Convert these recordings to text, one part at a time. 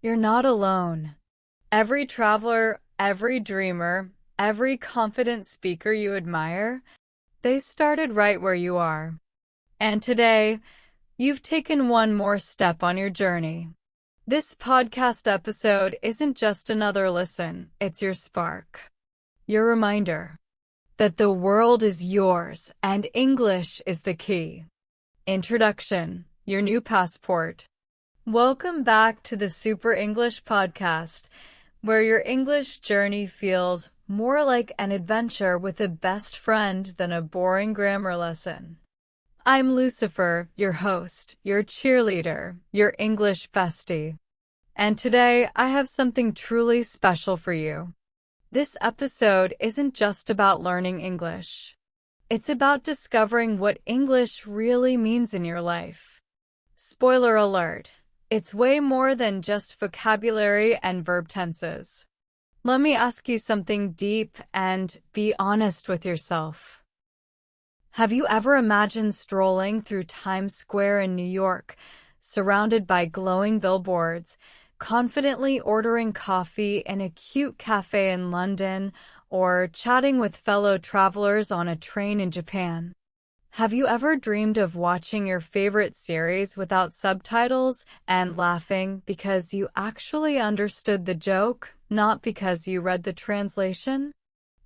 You're not alone. Every traveler, every dreamer, every confident speaker you admire, they started right where you are. And today, you've taken one more step on your journey. This podcast episode isn't just another listen, it's your spark. Your reminder that the world is yours and English is the key. Introduction, your new passport. Welcome back to the Super English Podcast, where your English journey feels more like an adventure with a best friend than a boring grammar lesson. I'm Lucifer, your host, your cheerleader, your English bestie. And today, I have something truly special for you. This episode isn't just about learning English. It's about discovering what English really means in your life. Spoiler alert. It's way more than just vocabulary and verb tenses. Let me ask you something deep and be honest with yourself. Have you ever imagined strolling through Times Square in New York, surrounded by glowing billboards, confidently ordering coffee in a cute cafe in London, or chatting with fellow travelers on a train in Japan? Have you ever dreamed of watching your favorite series without subtitles and laughing because you actually understood the joke, not because you read the translation?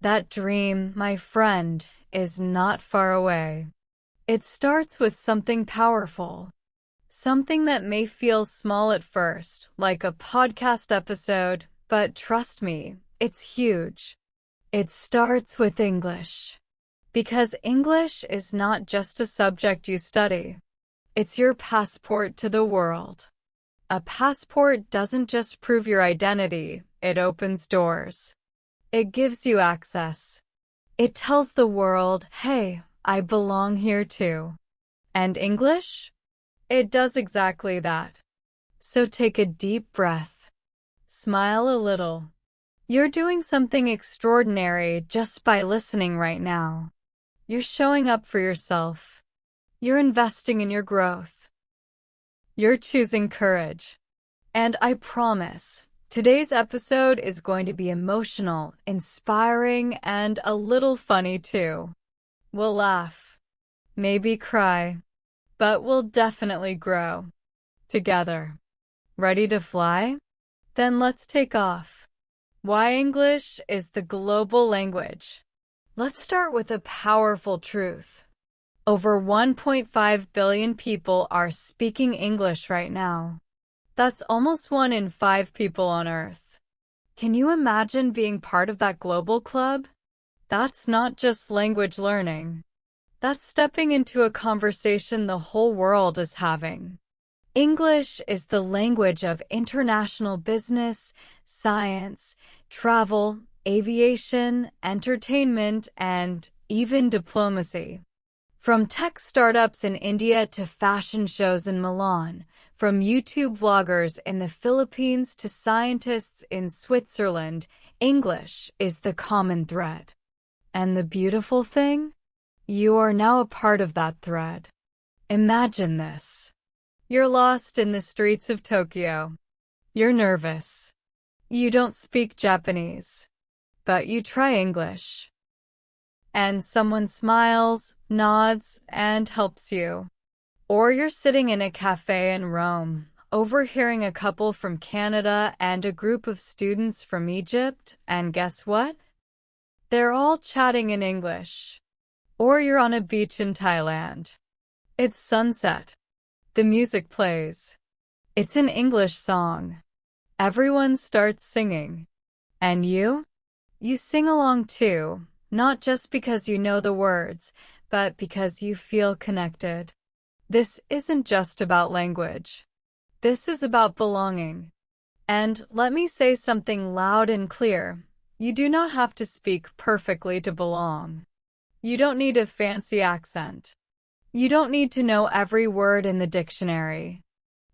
That dream, my friend, is not far away. It starts with something powerful. Something that may feel small at first, like a podcast episode, but trust me, it's huge. It starts with English. Because English is not just a subject you study. It's your passport to the world. A passport doesn't just prove your identity, it opens doors. It gives you access. It tells the world, hey, I belong here too. And English? It does exactly that. So take a deep breath. Smile a little. You're doing something extraordinary just by listening right now. You're showing up for yourself. You're investing in your growth. You're choosing courage. And I promise, today's episode is going to be emotional, inspiring, and a little funny too. We'll laugh, maybe cry, but we'll definitely grow. Together. Ready to fly? Then let's take off. Why English is the global language. Let's start with a powerful truth. Over 1.5 billion people are speaking English right now. That's almost 1 in 5 people on Earth. Can you imagine being part of that global club? That's not just language learning. That's stepping into a conversation the whole world is having. English is the language of international business, science, travel, aviation, entertainment, and even diplomacy. From tech startups in India to fashion shows in Milan, from YouTube vloggers in the Philippines to scientists in Switzerland, English is the common thread. And the beautiful thing? You are now a part of that thread. Imagine this. You're lost in the streets of Tokyo. You're nervous. You don't speak Japanese. But you try English. And someone smiles, nods, and helps you. Or you're sitting in a cafe in Rome, overhearing a couple from Canada and a group of students from Egypt, and guess what? They're all chatting in English. Or you're on a beach in Thailand. It's sunset. The music plays. It's an English song. Everyone starts singing. And you? You sing along too, not just because you know the words, but because you feel connected. This isn't just about language. This is about belonging. And let me say something loud and clear. You do not have to speak perfectly to belong. You don't need a fancy accent. You don't need to know every word in the dictionary.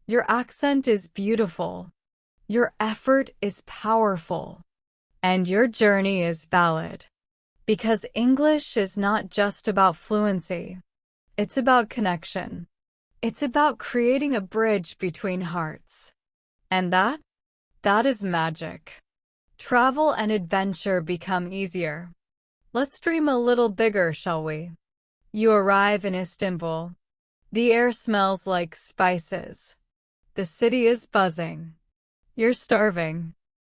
Your accent is beautiful. Your effort is powerful. And your journey is valid. Because English is not just about fluency. It's about connection. It's about creating a bridge between hearts. And that That is magic. Travel and adventure become easier. Let's dream a little bigger, shall we? You arrive in Istanbul. The air smells like spices. The city is buzzing. You're starving.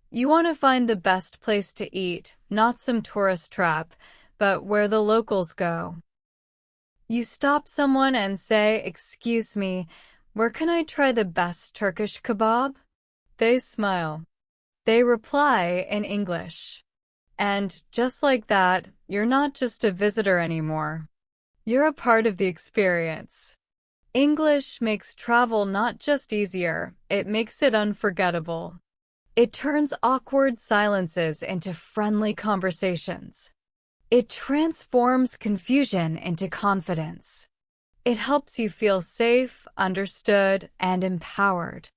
You want to find the best place to eat, not some tourist trap, but where the locals go. You stop someone and say, "Excuse me, where can I try the best Turkish kebab?" They smile. They reply in English. And just like that, you're not just a visitor anymore. You're a part of the experience. English makes travel not just easier, it makes it unforgettable. It turns awkward silences into friendly conversations. It transforms confusion into confidence. It helps you feel safe, understood, and empowered.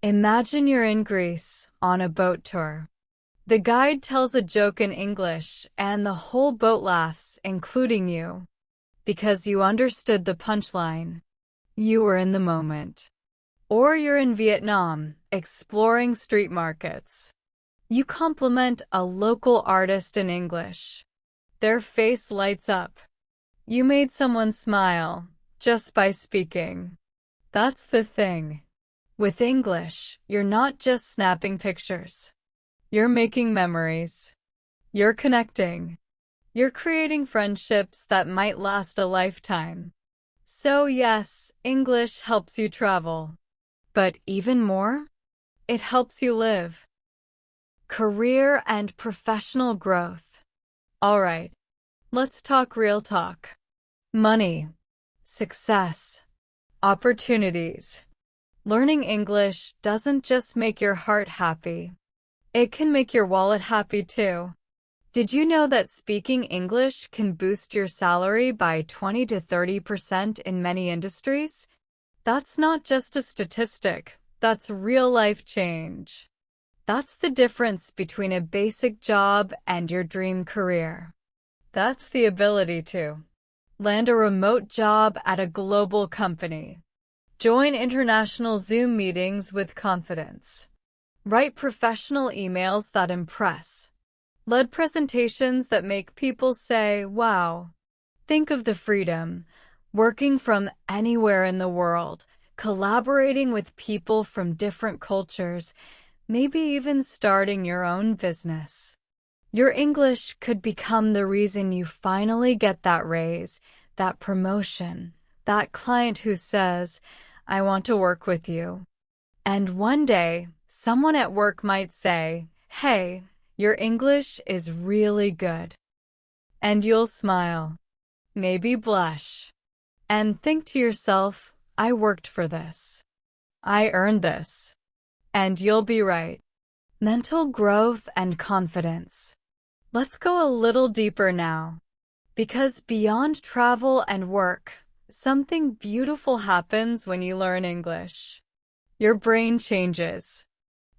Imagine you're in Greece on a boat tour. The guide tells a joke in English, and the whole boat laughs, including you. Because you understood the punchline. You were in the moment. Or you're in Vietnam, exploring street markets. You compliment a local artist in English. Their face lights up. You made someone smile, just by speaking. That's the thing. With English, you're not just snapping pictures. You're making memories. You're connecting. You're creating friendships that might last a lifetime. So yes, English helps you travel. But even more, it helps you live. Career and professional growth. All right, let's talk real talk. Money, success, opportunities. Learning English doesn't just make your heart happy. It can make your wallet happy too. Did you know that speaking English can boost your salary by 20 to 30% in many industries? That's not just a statistic, that's real-life change. That's the difference between a basic job and your dream career. That's the ability to land a remote job at a global company, join international Zoom meetings with confidence, write professional emails that impress, lead presentations that make people say, "Wow." Think of the freedom. Working from anywhere in the world, collaborating with people from different cultures, maybe even starting your own business. Your English could become the reason you finally get that raise, that promotion, that client who says, "I want to work with you." And one day, someone at work might say, "Hey, your English is really good." And you'll smile, maybe blush, and think to yourself, "I worked for this. I earned this." And you'll be right. Mental growth and confidence. Let's go a little deeper now. Because beyond travel and work, something beautiful happens when you learn English. Your brain changes.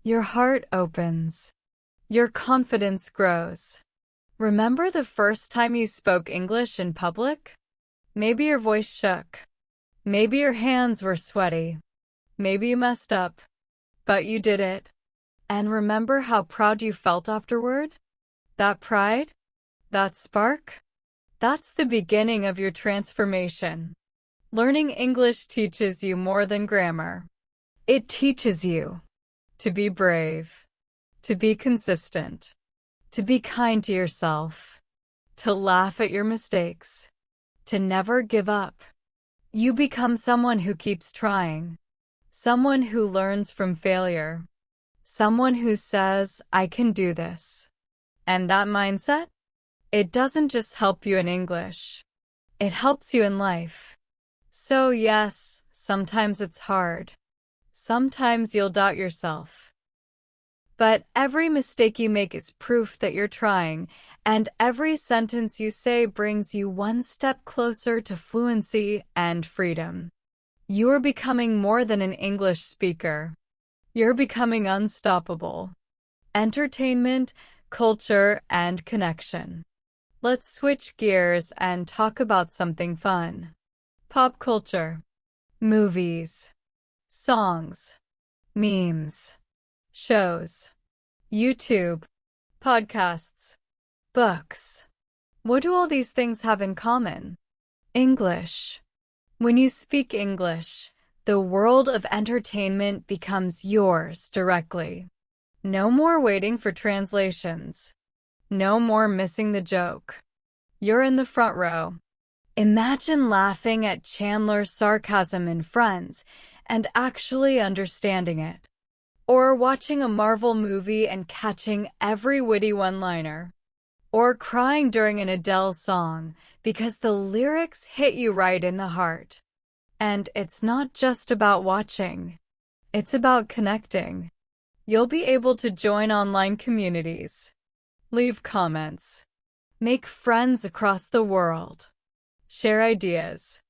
Your heart opens. Your confidence grows. Remember the first time you spoke English in public? Maybe your voice shook. Maybe your hands were sweaty. Maybe you messed up. But you did it. And remember how proud you felt afterward? That pride? That spark? That's the beginning of your transformation. Learning English teaches you more than grammar. It teaches you to be brave, to be consistent, to be kind to yourself, to laugh at your mistakes, to never give up. You become someone who keeps trying, someone who learns from failure, someone who says, "I can do this." And that mindset? It doesn't just help you in English. It helps you in life. So yes, sometimes it's hard. Sometimes you'll doubt yourself. But every mistake you make is proof that you're trying, and every sentence you say brings you one step closer to fluency and freedom. You're becoming more than an English speaker. You're becoming unstoppable. Entertainment, culture, and connection. Let's switch gears and talk about something fun. Pop culture. Movies. Songs. Memes. shows, YouTube, podcasts, books. What do all these things have in common? English. When you speak English, the world of entertainment becomes yours directly. No more waiting for translations. No more missing the joke. You're in the front row. Imagine laughing at Chandler's sarcasm in Friends and actually understanding it. Or watching a Marvel movie and catching every witty one-liner. Or crying during an Adele song because the lyrics hit you right in the heart. And it's not just about watching. It's about connecting. You'll be able to join online communities, leave comments, make friends across the world, share ideas,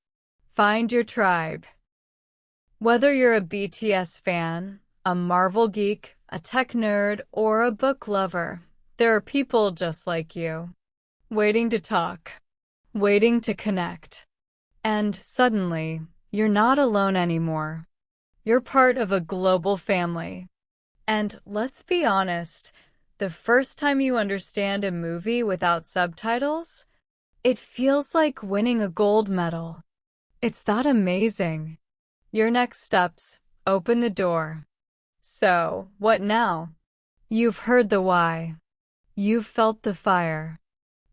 find your tribe. Whether you're a BTS fan, a Marvel geek, a tech nerd, or a book lover, there are people just like you, waiting to talk, waiting to connect. And suddenly, you're not alone anymore. You're part of a global family. And let's be honest, the first time you understand a movie without subtitles, it feels like winning a gold medal. It's that amazing. Your next steps open the door. So, what now? You've heard the why. You've felt the fire.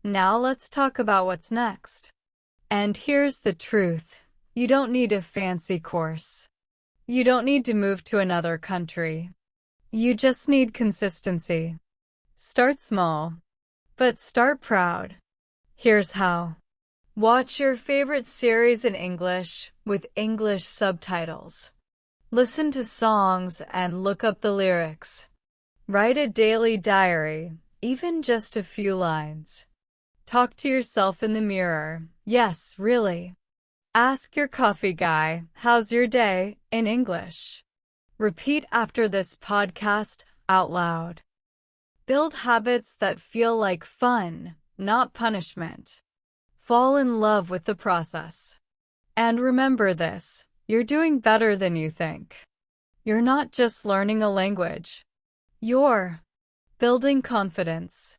Now let's talk about what's next. And here's the truth. You don't need a fancy course. You don't need to move to another country. You just need consistency. Start small, but start proud. Here's how. Watch your favorite series in English with English subtitles. Listen to songs and look up the lyrics. Write a daily diary, even just a few lines. Talk to yourself in the mirror. Yes, really. Ask your coffee guy, "How's your day?" in English. Repeat after this podcast out loud. Build habits that feel like fun, not punishment. Fall in love with the process. And remember this, you're doing better than you think. You're not just learning a language. You're building confidence,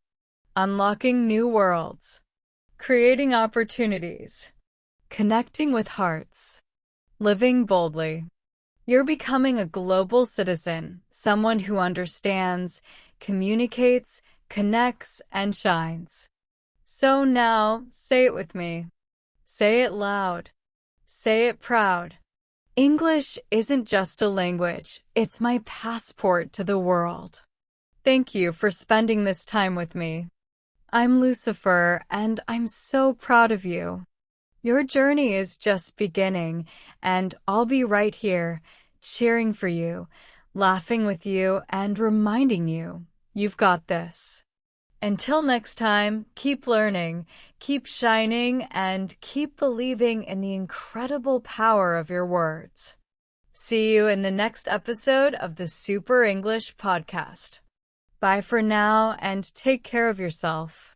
unlocking new worlds, creating opportunities, connecting with hearts, living boldly. You're becoming a global citizen, someone who understands, communicates, connects, and shines. So now, say it with me. Say it loud. Say it proud. English isn't just a language, it's my passport to the world. Thank you for spending this time with me. I'm Lucifer, and I'm so proud of you. Your journey is just beginning, and I'll be right here, cheering for you, laughing with you, and reminding you, you've got this. Until next time, keep learning, keep shining, and keep believing in the incredible power of your words. See you in the next episode of the Super English Podcast. Bye for now, and take care of yourself.